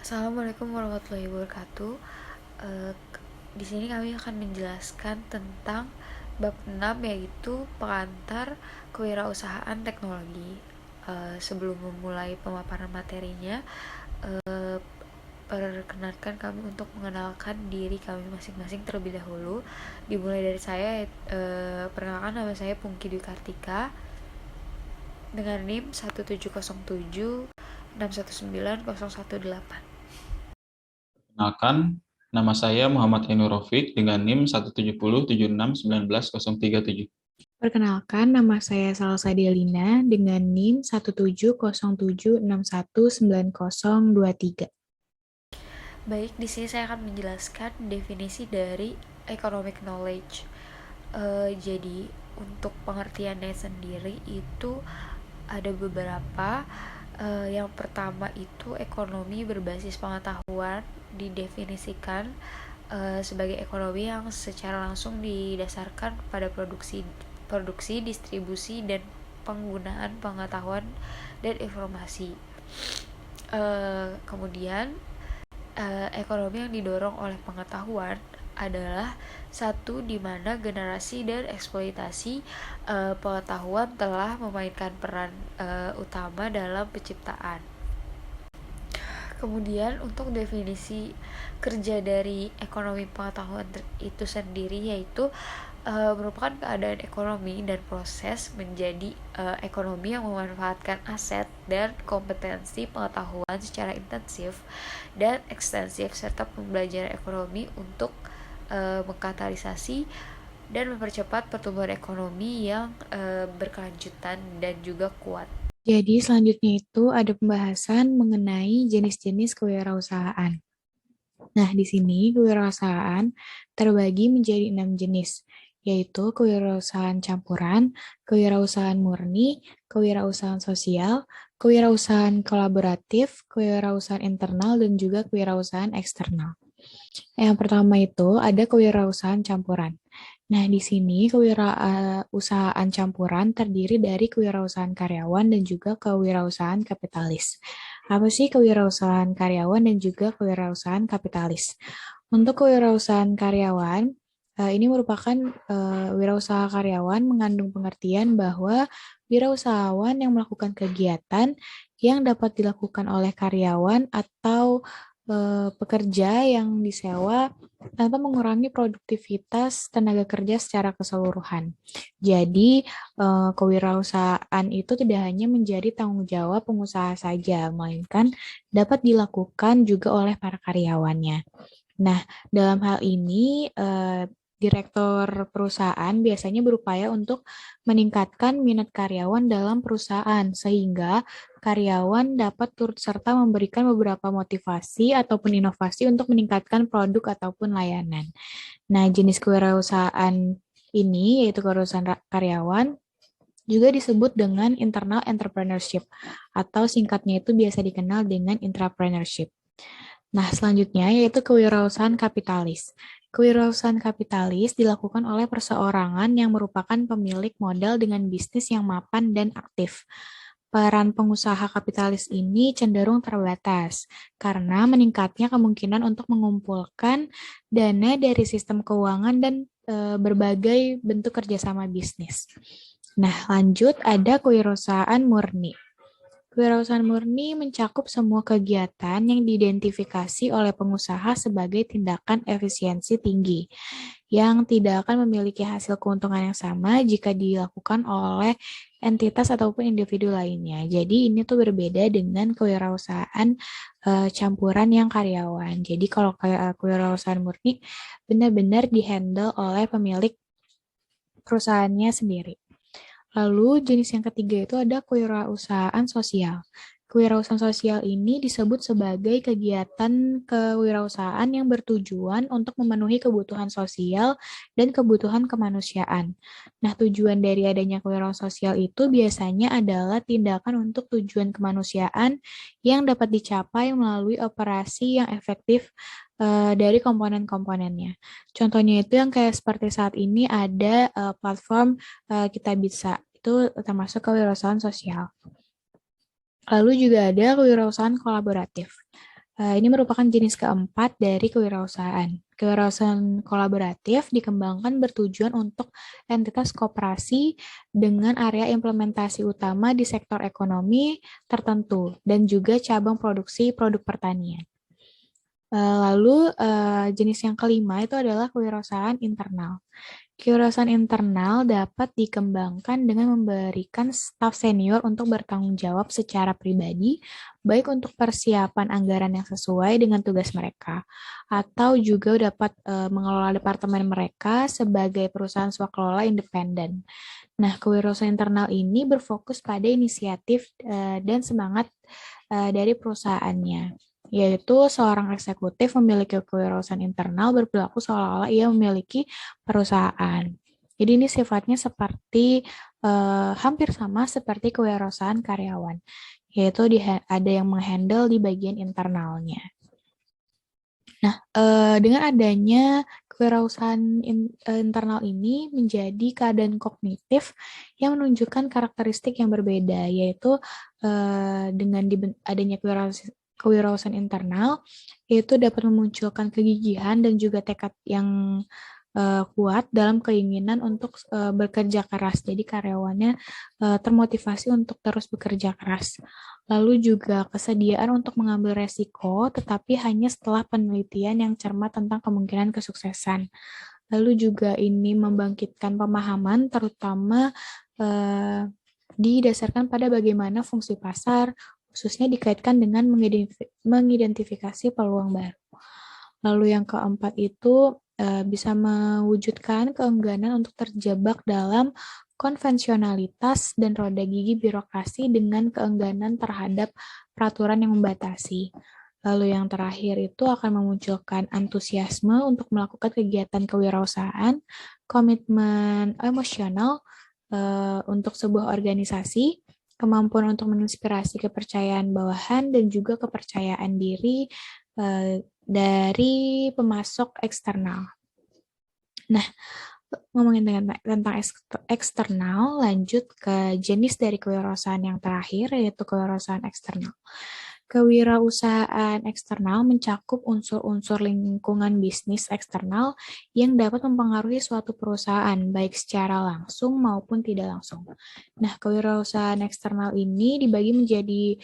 Assalamualaikum warahmatullahi wabarakatuh. Di sini kami akan menjelaskan tentang bab 6, yaitu pengantar kewirausahaan teknologi. Sebelum memulai pemaparan materinya, perkenankan kami untuk mengenalkan diri kami masing-masing terlebih dahulu. Dimulai dari saya. Perkenalkan, nama saya Pungki Dwi Kartika dengan NIM 17076190118. Perkenalkan, nama saya Muhammad Ainur Rafiq dengan NIM 17076190137. Perkenalkan, nama saya Salsa Delina dengan NIM 17076190123. Baik, di sini saya akan menjelaskan definisi dari economic knowledge. Jadi untuk pengertiannya sendiri itu ada beberapa. Yang pertama itu ekonomi berbasis pengetahuan didefinisikan sebagai ekonomi yang secara langsung didasarkan pada produksi, distribusi, dan penggunaan pengetahuan dan informasi. Kemudian ekonomi yang didorong oleh pengetahuan adalah satu di mana generasi dan eksploitasi pengetahuan telah memainkan peran utama dalam penciptaan. Kemudian untuk definisi kerja dari ekonomi pengetahuan itu sendiri, yaitu merupakan keadaan ekonomi dan proses menjadi ekonomi yang memanfaatkan aset dan kompetensi pengetahuan secara intensif dan ekstensif, serta pembelajaran ekonomi untuk mengkatalisasi dan mempercepat pertumbuhan ekonomi yang berkelanjutan dan juga kuat. Jadi selanjutnya itu ada pembahasan mengenai jenis-jenis kewirausahaan. Nah, di sini kewirausahaan terbagi menjadi 6 jenis, yaitu kewirausahaan campuran, kewirausahaan murni, kewirausahaan sosial, kewirausahaan kolaboratif, kewirausahaan internal, dan juga kewirausahaan eksternal. Yang pertama itu ada kewirausahaan campuran. Nah, di sini kewirausahaan campuran terdiri dari kewirausahaan karyawan dan juga kewirausahaan kapitalis. Apa sih kewirausahaan karyawan dan juga kewirausahaan kapitalis? Untuk kewirausahaan karyawan, ini merupakan wirausaha karyawan mengandung pengertian bahwa wirausahawan yang melakukan kegiatan yang dapat dilakukan oleh karyawan atau pekerja yang disewa tanpa mengurangi produktivitas tenaga kerja secara keseluruhan. Jadi, kewirausahaan itu tidak hanya menjadi tanggung jawab pengusaha saja, melainkan dapat dilakukan juga oleh para karyawannya. Nah, dalam hal ini, direktur perusahaan biasanya berupaya untuk meningkatkan minat karyawan dalam perusahaan, sehingga karyawan dapat turut serta memberikan beberapa motivasi ataupun inovasi untuk meningkatkan produk ataupun layanan. Nah, jenis kewirausahaan ini, yaitu kewirausahaan karyawan, juga disebut dengan internal entrepreneurship, atau singkatnya itu biasa dikenal dengan intrapreneurship. Nah, selanjutnya yaitu kewirausahaan kapitalis. Kewirausahaan kapitalis dilakukan oleh perseorangan yang merupakan pemilik modal dengan bisnis yang mapan dan aktif. Peran pengusaha kapitalis ini cenderung terbatas karena meningkatnya kemungkinan untuk mengumpulkan dana dari sistem keuangan dan berbagai bentuk kerjasama bisnis. Nah, lanjut ada kewirausahaan murni. Kewirausahaan murni mencakup semua kegiatan yang diidentifikasi oleh pengusaha sebagai tindakan efisiensi tinggi, yang tidak akan memiliki hasil keuntungan yang sama jika dilakukan oleh entitas ataupun individu lainnya. Jadi ini tuh berbeda dengan kewirausahaan campuran yang karyawan. Jadi kalau kewirausahaan murni benar-benar dihandle oleh pemilik perusahaannya sendiri. Lalu jenis yang ketiga itu ada kewirausahaan sosial. Kewirausahaan sosial ini disebut sebagai kegiatan kewirausahaan yang bertujuan untuk memenuhi kebutuhan sosial dan kebutuhan kemanusiaan. Nah, tujuan dari adanya kewirausahaan sosial itu biasanya adalah tindakan untuk tujuan kemanusiaan yang dapat dicapai melalui operasi yang efektif dari komponen-komponennya. Contohnya itu yang kayak seperti saat ini ada platform Kita Bisa, itu termasuk kewirausahaan sosial. Lalu juga ada kewirausahaan kolaboratif. Ini merupakan jenis keempat dari kewirausahaan. Kewirausahaan kolaboratif dikembangkan bertujuan untuk entitas koperasi dengan area implementasi utama di sektor ekonomi tertentu dan juga cabang produksi produk pertanian. Lalu jenis yang kelima itu adalah kewirausahaan internal. Kewirausahaan internal dapat dikembangkan dengan memberikan staf senior untuk bertanggung jawab secara pribadi, baik untuk persiapan anggaran yang sesuai dengan tugas mereka, atau juga dapat mengelola departemen mereka sebagai perusahaan swakelola independen. Nah, kewirausahaan internal ini berfokus pada inisiatif dan semangat dari perusahaannya, yaitu seorang eksekutif memiliki kewirausahaan internal berperilaku seolah-olah ia memiliki perusahaan. Jadi ini sifatnya seperti hampir sama seperti kewirausahaan karyawan, yaitu ada yang menghandle di bagian internalnya. Nah, dengan adanya kewirausahaan internal ini menjadi keadaan kognitif yang menunjukkan karakteristik yang berbeda, yaitu dengan adanya kewirausahaan internal, yaitu dapat memunculkan kegigihan dan juga tekad yang kuat dalam keinginan untuk bekerja keras. Jadi karyawannya termotivasi untuk terus bekerja keras. Lalu juga kesediaan untuk mengambil resiko, tetapi hanya setelah penelitian yang cermat tentang kemungkinan kesuksesan. Lalu juga ini membangkitkan pemahaman, terutama didasarkan pada bagaimana fungsi pasar, khususnya dikaitkan dengan mengidentifikasi peluang baru. Lalu yang keempat itu bisa mewujudkan keengganan untuk terjebak dalam konvensionalitas dan roda gigi birokrasi dengan keengganan terhadap peraturan yang membatasi. Lalu yang terakhir itu akan memunculkan antusiasme untuk melakukan kegiatan kewirausahaan, komitmen emosional untuk sebuah organisasi, kemampuan untuk menginspirasi kepercayaan bawahan, dan juga kepercayaan diri dari pemasok eksternal. Nah, ngomongin tentang eksternal, lanjut ke jenis dari kewirausahaan yang terakhir, yaitu kewirausahaan eksternal. Kewirausahaan eksternal mencakup unsur-unsur lingkungan bisnis eksternal yang dapat mempengaruhi suatu perusahaan, baik secara langsung maupun tidak langsung. Nah, kewirausahaan eksternal ini dibagi menjadi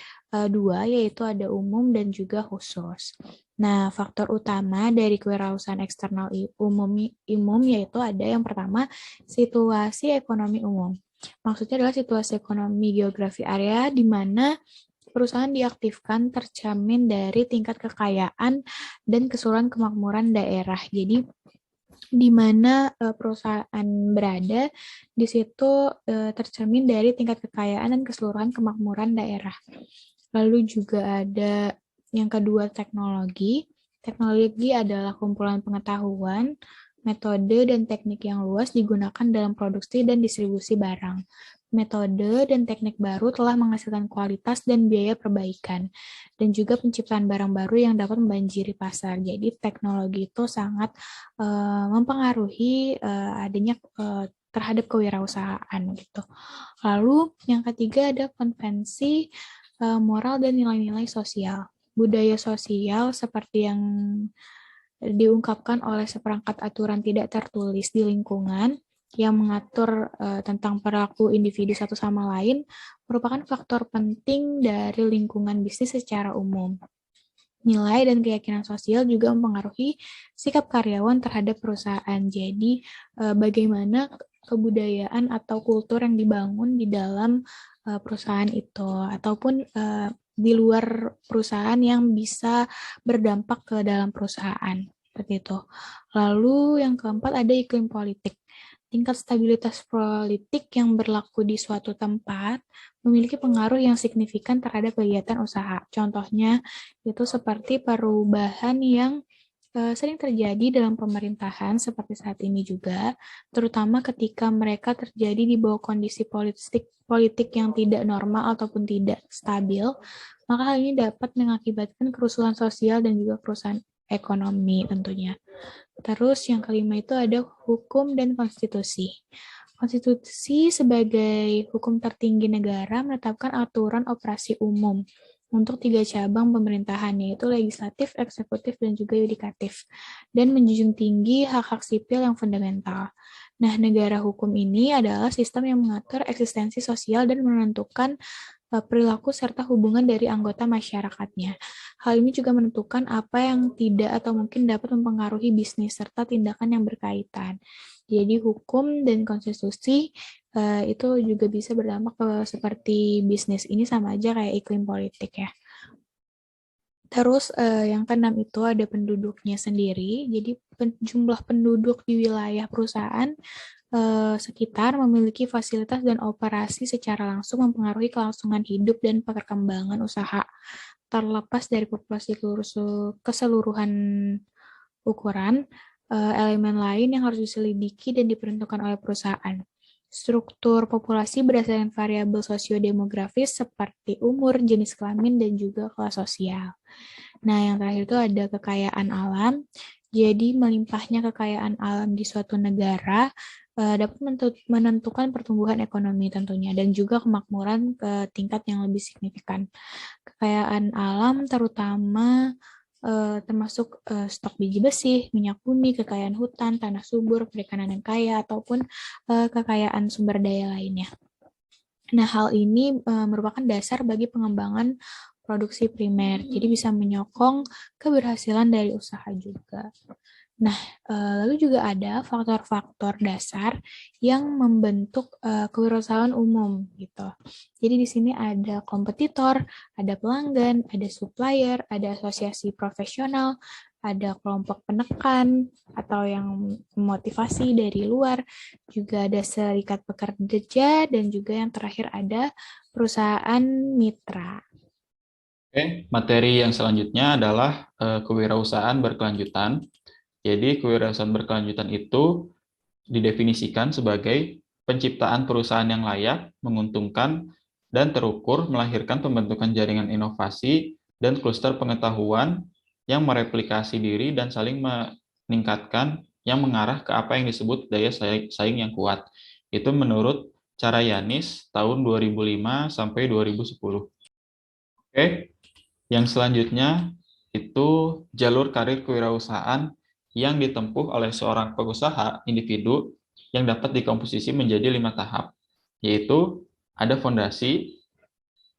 dua, yaitu ada umum dan juga khusus. Nah, faktor utama dari kewirausahaan eksternal umum yaitu ada yang pertama, situasi ekonomi umum. Maksudnya adalah situasi ekonomi geografi area di mana perusahaan diaktifkan tercermin dari tingkat kekayaan dan keseluruhan kemakmuran daerah. Jadi di mana perusahaan berada, di situ tercermin dari tingkat kekayaan dan keseluruhan kemakmuran daerah. Lalu juga ada yang kedua, teknologi. Teknologi adalah kumpulan pengetahuan, metode, dan teknik yang luas digunakan dalam produksi dan distribusi barang. Metode dan teknik baru telah menghasilkan kualitas dan biaya perbaikan, dan juga penciptaan barang baru yang dapat membanjiri pasar. Jadi teknologi itu sangat mempengaruhi adanya terhadap kewirausahaan gitu. Lalu yang ketiga ada konvensi moral dan nilai-nilai sosial. Budaya sosial seperti yang diungkapkan oleh seperangkat aturan tidak tertulis di lingkungan yang mengatur tentang perilaku individu satu sama lain merupakan faktor penting dari lingkungan bisnis secara umum. Nilai dan keyakinan sosial juga mempengaruhi sikap karyawan terhadap perusahaan. Jadi, bagaimana kebudayaan atau kultur yang dibangun di dalam perusahaan itu, ataupun di luar perusahaan yang bisa berdampak ke dalam perusahaan. Seperti itu. Lalu yang keempat ada iklim politik. Tingkat stabilitas politik yang berlaku di suatu tempat memiliki pengaruh yang signifikan terhadap kegiatan usaha. Contohnya itu seperti perubahan yang sering terjadi dalam pemerintahan seperti saat ini juga, terutama ketika mereka terjadi di bawah kondisi politik yang tidak normal ataupun tidak stabil, maka hal ini dapat mengakibatkan kerusuhan sosial dan juga kerusuhan ekonomi tentunya. Terus yang kelima itu ada hukum dan konstitusi. Konstitusi sebagai hukum tertinggi negara menetapkan aturan operasi umum untuk 3 cabang pemerintahan, yaitu legislatif, eksekutif, dan juga yudikatif, dan menjunjung tinggi hak-hak sipil yang fundamental. Nah, negara hukum ini adalah sistem yang mengatur eksistensi sosial dan menentukan perilaku serta hubungan dari anggota masyarakatnya. Hal ini juga menentukan apa yang tidak atau mungkin dapat mempengaruhi bisnis serta tindakan yang berkaitan. Jadi hukum dan konstitusi itu juga bisa berdampak ke seperti bisnis ini sama aja kayak iklim politik ya. Terus yang keenam itu ada penduduknya sendiri. Jadi jumlah penduduk di wilayah perusahaan sekitar memiliki fasilitas dan operasi secara langsung mempengaruhi kelangsungan hidup dan perkembangan usaha. Terlepas dari populasi keseluruhan ukuran, elemen lain yang harus diselidiki dan diperuntukkan oleh perusahaan. Struktur populasi berdasarkan variabel sosiodemografis seperti umur, jenis kelamin, dan juga kelas sosial. Nah, yang terakhir itu ada kekayaan alam. Jadi, melimpahnya kekayaan alam di suatu negara dapat menentukan pertumbuhan ekonomi tentunya, dan juga kemakmuran ke tingkat yang lebih signifikan. Kekayaan alam terutama termasuk stok biji besi, minyak bumi, kekayaan hutan, tanah subur, perikanan yang kaya, ataupun kekayaan sumber daya lainnya. Nah, hal ini merupakan dasar bagi pengembangan produksi primer, jadi bisa menyokong keberhasilan dari usaha juga. Nah, lalu juga ada faktor-faktor dasar yang membentuk kewirausahaan umum gitu. Jadi di sini ada kompetitor, ada pelanggan, ada supplier, ada asosiasi profesional, ada kelompok penekan atau yang memotivasi dari luar, juga ada serikat pekerja, dan juga yang terakhir ada perusahaan mitra. Oke, materi yang selanjutnya adalah kewirausahaan berkelanjutan. Jadi, kewirausahaan berkelanjutan itu didefinisikan sebagai penciptaan perusahaan yang layak, menguntungkan, dan terukur melahirkan pembentukan jaringan inovasi dan kluster pengetahuan yang mereplikasi diri dan saling meningkatkan yang mengarah ke apa yang disebut daya saing yang kuat. Itu menurut Carayanis tahun 2005 sampai 2010. Oke, yang selanjutnya itu jalur karir kewirausahaan yang ditempuh oleh seorang pengusaha individu yang dapat dikomposisi menjadi 5 tahap, yaitu ada fondasi,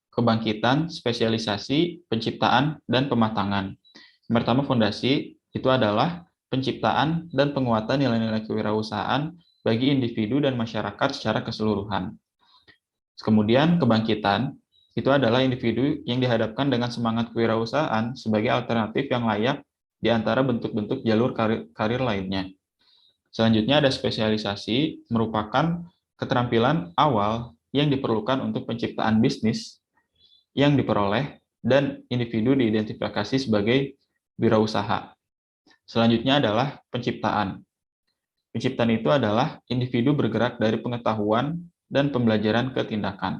kebangkitan, spesialisasi, penciptaan, dan pematangan. Yang pertama, fondasi itu adalah penciptaan dan penguatan nilai-nilai kewirausahaan bagi individu dan masyarakat secara keseluruhan. Kemudian, kebangkitan itu adalah individu yang dihadapkan dengan semangat kewirausahaan sebagai alternatif yang layak di antara bentuk-bentuk jalur karir lainnya. Selanjutnya ada spesialisasi, merupakan keterampilan awal yang diperlukan untuk penciptaan bisnis yang diperoleh dan individu diidentifikasi sebagai wirausaha. Selanjutnya adalah penciptaan. Penciptaan itu adalah individu bergerak dari pengetahuan dan pembelajaran ke tindakan.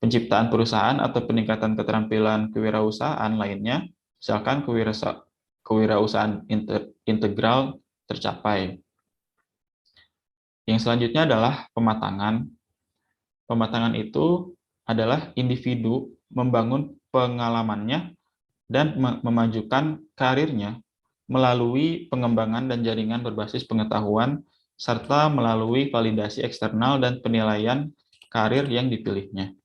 Penciptaan perusahaan atau peningkatan keterampilan kewirausahaan lainnya, misalkan kewirausahaan integral tercapai. Yang selanjutnya adalah pematangan. Pematangan itu adalah individu membangun pengalamannya dan memajukan karirnya melalui pengembangan dan jaringan berbasis pengetahuan, serta melalui validasi eksternal dan penilaian karir yang dipilihnya.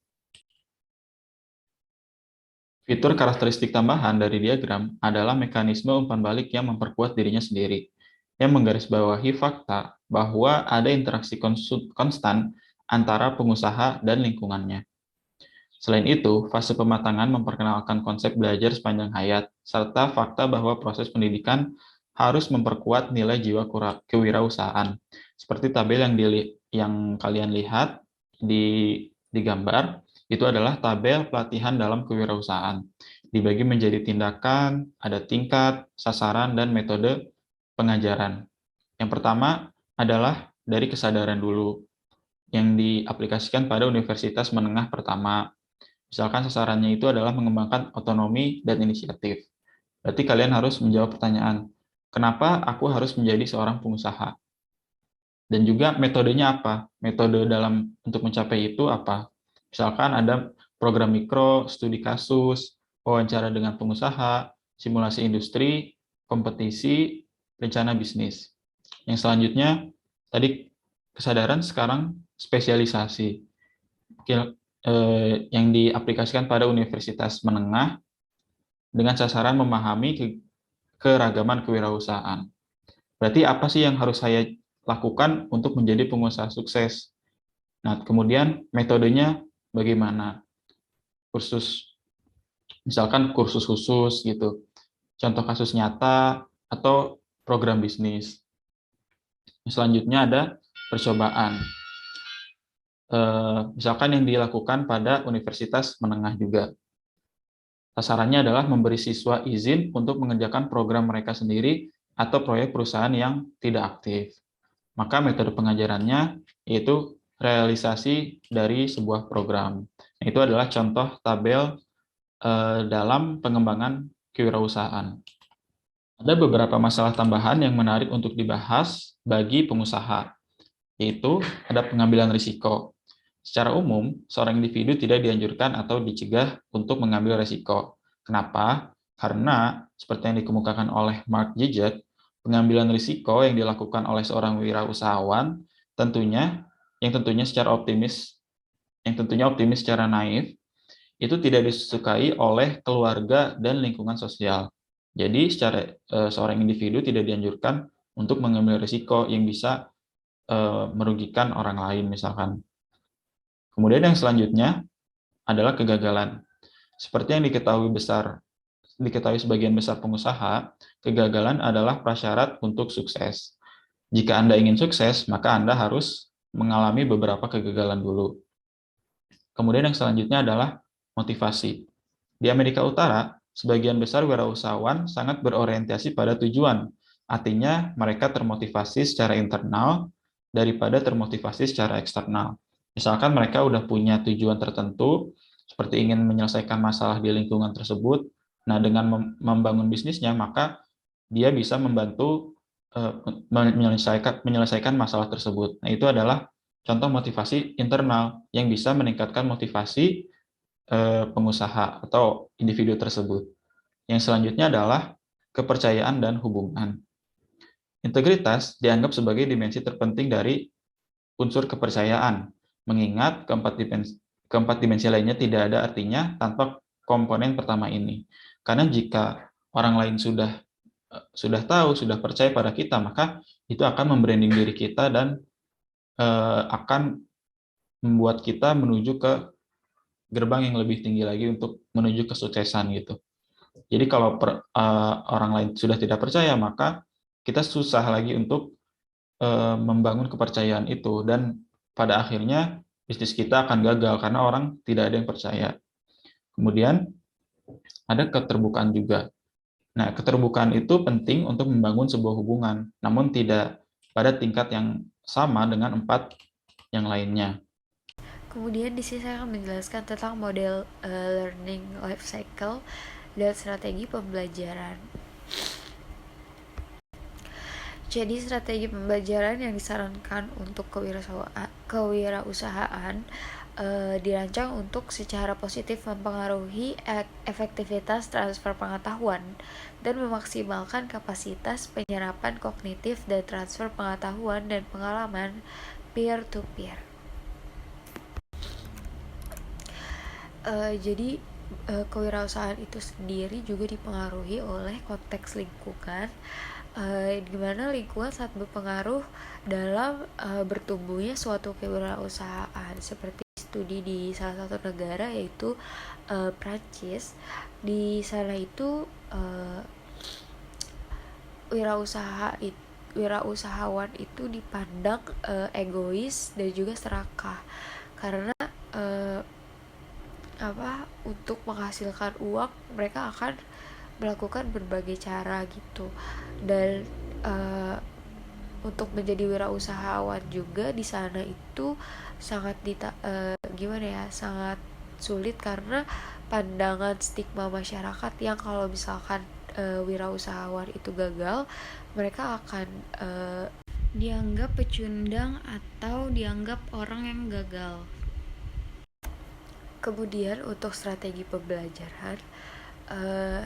Fitur karakteristik tambahan dari diagram adalah mekanisme umpan balik yang memperkuat dirinya sendiri, yang menggarisbawahi fakta bahwa ada interaksi konstan antara pengusaha dan lingkungannya. Selain itu, fase pematangan memperkenalkan konsep belajar sepanjang hayat, serta fakta bahwa proses pendidikan harus memperkuat nilai jiwa kewirausahaan. Seperti tabel yang kalian lihat di gambar, itu adalah tabel pelatihan dalam kewirausahaan. Dibagi menjadi tindakan, ada tingkat, sasaran, dan metode pengajaran. Yang pertama adalah dari kesadaran dulu, yang diaplikasikan pada universitas menengah pertama. Misalkan sasarannya itu adalah mengembangkan otonomi dan inisiatif. Berarti kalian harus menjawab pertanyaan, kenapa aku harus menjadi seorang pengusaha? Dan juga metodenya apa? Metode dalam untuk mencapai itu apa? Misalkan ada program mikro, studi kasus, wawancara dengan pengusaha, simulasi industri, kompetisi, rencana bisnis. Yang selanjutnya, tadi kesadaran, sekarang spesialisasi. Yang diaplikasikan pada universitas menengah dengan sasaran memahami keragaman kewirausahaan. Berarti apa sih yang harus saya lakukan untuk menjadi pengusaha sukses? Nah, kemudian metodenya bagaimana? Misalkan kursus khusus gitu, contoh kasus nyata, atau program bisnis. Selanjutnya ada percobaan. Misalkan yang dilakukan pada universitas menengah juga. Sasarannya adalah memberi siswa izin untuk mengerjakan program mereka sendiri atau proyek perusahaan yang tidak aktif. Maka metode pengajarannya yaitu realisasi dari sebuah program. Itu adalah contoh tabel dalam pengembangan kewirausahaan. Ada beberapa masalah tambahan yang menarik untuk dibahas bagi pengusaha, yaitu ada pengambilan risiko. Secara umum, seorang individu tidak dianjurkan atau dicegah untuk mengambil risiko. Kenapa? Karena, seperti yang dikemukakan oleh Mark Gidget, pengambilan risiko yang dilakukan oleh seorang wirausahawan yang tentunya optimis secara naif, itu tidak disukai oleh keluarga dan lingkungan sosial. Jadi, seorang individu tidak dianjurkan untuk mengambil risiko yang bisa merugikan orang lain, misalkan. Kemudian yang selanjutnya adalah kegagalan. Seperti yang diketahui sebagian besar pengusaha, kegagalan adalah prasyarat untuk sukses. Jika Anda ingin sukses, maka Anda harus mengalami beberapa kegagalan dulu. Kemudian yang selanjutnya adalah motivasi. Di Amerika Utara, sebagian besar wirausahawan sangat berorientasi pada tujuan. Artinya, mereka termotivasi secara internal daripada termotivasi secara eksternal. Misalkan mereka udah punya tujuan tertentu, seperti ingin menyelesaikan masalah di lingkungan tersebut. Nah, dengan membangun bisnisnya, maka dia bisa membantu menyelesaikan masalah tersebut. Nah, itu adalah contoh motivasi internal yang bisa meningkatkan motivasi pengusaha atau individu tersebut. Yang selanjutnya adalah kepercayaan dan hubungan. Integritas dianggap sebagai dimensi terpenting dari unsur kepercayaan, mengingat keempat dimensi lainnya tidak ada artinya tanpa komponen pertama ini. Karena jika orang lain sudah tahu, sudah percaya pada kita, maka itu akan membranding diri kita dan akan membuat kita menuju ke gerbang yang lebih tinggi lagi untuk menuju kesuksesan gitu. Jadi kalau orang lain sudah tidak percaya, maka kita susah lagi untuk membangun kepercayaan itu, dan pada akhirnya bisnis kita akan gagal karena orang tidak ada yang percaya. Kemudian ada keterbukaan juga. Nah, keterbukaan itu penting untuk membangun sebuah hubungan, namun tidak pada tingkat yang sama dengan 4 yang lainnya. Kemudian di sini saya akan menjelaskan tentang model learning life cycle dan strategi pembelajaran. Jadi strategi pembelajaran yang disarankan untuk kewirausahaan dirancang untuk secara positif mempengaruhi efektivitas transfer pengetahuan dan memaksimalkan kapasitas penyerapan kognitif dan transfer pengetahuan dan pengalaman peer-to-peer. Jadi kewirausahaan itu sendiri juga dipengaruhi oleh konteks lingkungan, di mana lingkungan sangat berpengaruh dalam bertumbuhnya suatu kewirausahaan. Seperti studi di salah satu negara yaitu Prancis. Di sana itu wirausahawan itu dipandang egois dan juga serakah karena untuk menghasilkan uang mereka akan melakukan berbagai cara gitu. Dan untuk menjadi wirausahawan juga di sana itu sangat sangat sulit karena pandangan stigma masyarakat yang kalau misalkan wirausahawan itu gagal, mereka akan dianggap pecundang atau dianggap orang yang gagal. Kemudian untuk strategi pembelajaran, uh,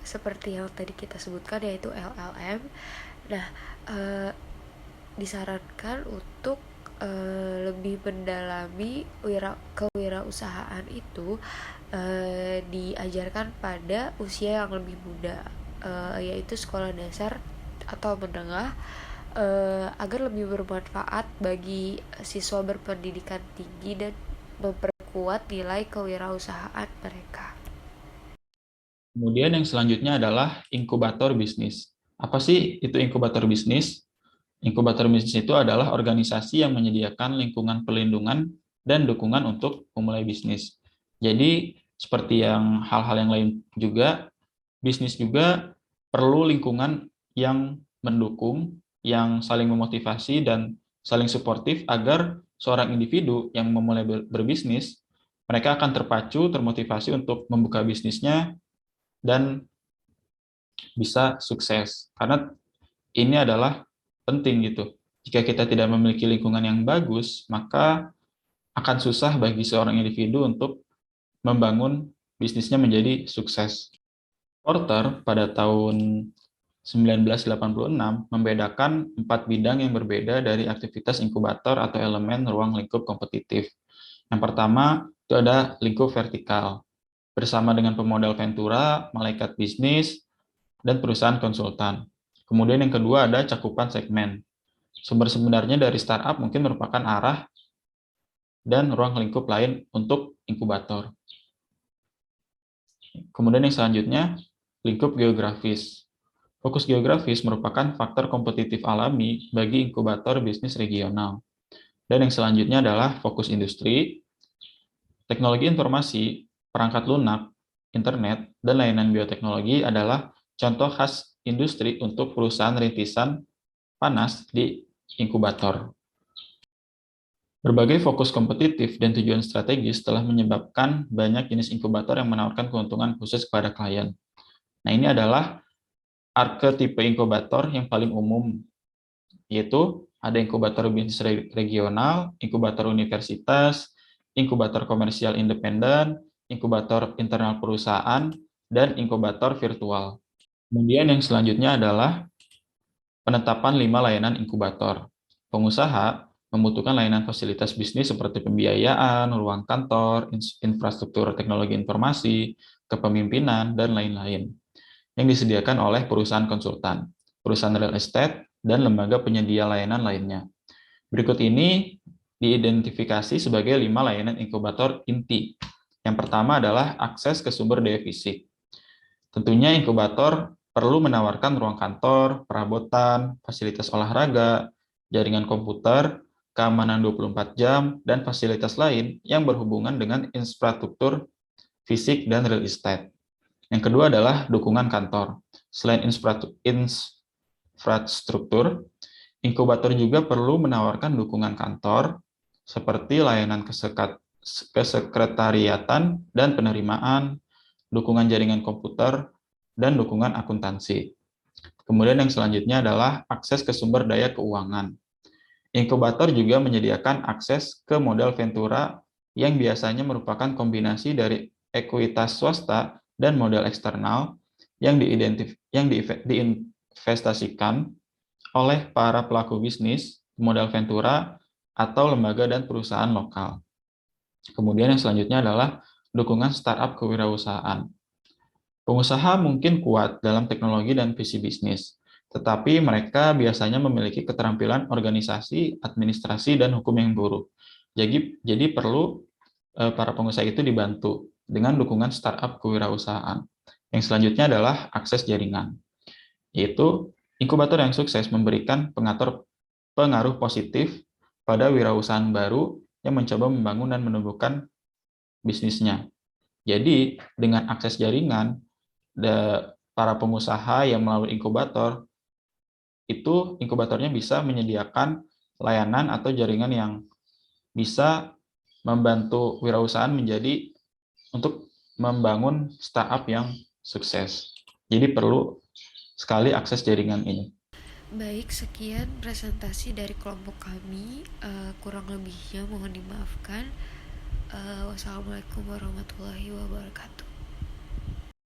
seperti yang tadi kita sebutkan, yaitu LLM. Nah, disarankan untuk lebih mendalami kewirausahaan itu diajarkan pada usia yang lebih muda, yaitu sekolah dasar atau menengah, agar lebih bermanfaat bagi siswa berpendidikan tinggi dan memperkuat nilai kewirausahaan mereka. Kemudian yang selanjutnya adalah inkubator bisnis. Apa sih itu inkubator bisnis? Inkubator bisnis itu adalah organisasi yang menyediakan lingkungan perlindungan dan dukungan untuk memulai bisnis. Jadi, seperti yang hal-hal yang lain juga, bisnis juga perlu lingkungan yang mendukung, yang saling memotivasi dan saling suportif agar seorang individu yang memulai berbisnis, mereka akan terpacu, termotivasi untuk membuka bisnisnya dan bisa sukses. Karena ini adalah penting gitu. Jika kita tidak memiliki lingkungan yang bagus, maka akan susah bagi seorang individu untuk membangun bisnisnya menjadi sukses. Porter pada tahun 1986 membedakan 4 bidang yang berbeda dari aktivitas inkubator atau elemen ruang lingkup kompetitif. Yang pertama, itu ada lingkup vertikal. Bersama dengan pemodal ventura, malaikat bisnis, dan perusahaan konsultan. Kemudian yang kedua ada cakupan segmen. Sumber sebenarnya dari startup mungkin merupakan arah dan ruang lingkup lain untuk inkubator. Kemudian yang selanjutnya, lingkup geografis. Fokus geografis merupakan faktor kompetitif alami bagi inkubator bisnis regional. Dan yang selanjutnya adalah fokus industri, teknologi informasi, perangkat lunak, internet, dan layanan bioteknologi adalah contoh khas industri untuk perusahaan rintisan panas di inkubator. Berbagai fokus kompetitif dan tujuan strategis telah menyebabkan banyak jenis inkubator yang menawarkan keuntungan khusus kepada klien. Nah, ini adalah arketipe inkubator yang paling umum, yaitu ada inkubator bisnis regional, inkubator universitas, inkubator komersial independen, inkubator internal perusahaan, dan inkubator virtual. Kemudian yang selanjutnya adalah penetapan 5 layanan inkubator. Pengusaha membutuhkan layanan fasilitas bisnis seperti pembiayaan, ruang kantor, infrastruktur teknologi informasi, kepemimpinan, dan lain-lain yang disediakan oleh perusahaan konsultan, perusahaan real estate, dan lembaga penyedia layanan lainnya. Berikut ini diidentifikasi sebagai 5 layanan inkubator inti. Yang pertama adalah akses ke sumber daya fisik. Tentunya inkubator perlu menawarkan ruang kantor, perabotan, fasilitas olahraga, jaringan komputer, keamanan 24 jam, dan fasilitas lain yang berhubungan dengan infrastruktur fisik dan real estate. Yang kedua adalah dukungan kantor. Selain infrastruktur, inkubator juga perlu menawarkan dukungan kantor seperti layanan kesekretariatan dan penerimaan, dukungan jaringan komputer, dan dukungan akuntansi. Kemudian yang selanjutnya adalah akses ke sumber daya keuangan. Inkubator juga menyediakan akses ke modal ventura yang biasanya merupakan kombinasi dari ekuitas swasta dan modal eksternal yang diinvestasikan oleh para pelaku bisnis, modal ventura, atau lembaga dan perusahaan lokal. Kemudian yang selanjutnya adalah dukungan startup kewirausahaan. Pengusaha mungkin kuat dalam teknologi dan visi bisnis, tetapi mereka biasanya memiliki keterampilan organisasi, administrasi, dan hukum yang buruk. Jadi perlu para pengusaha itu dibantu dengan dukungan startup kewirausahaan. Yang selanjutnya adalah akses jaringan, yaitu inkubator yang sukses memberikan pengaruh positif pada wirausahaan baru yang mencoba membangun dan menumbuhkan bisnisnya. Jadi, dengan akses jaringan, para pengusaha yang melalui inkubator, itu inkubatornya bisa menyediakan layanan atau jaringan yang bisa membantu wirausahaan menjadi untuk membangun startup yang sukses. Jadi perlu sekali akses jaringan ini. Baik, sekian presentasi dari kelompok kami. Kurang lebihnya mohon dimaafkan. Wassalamualaikum warahmatullahi wabarakatuh.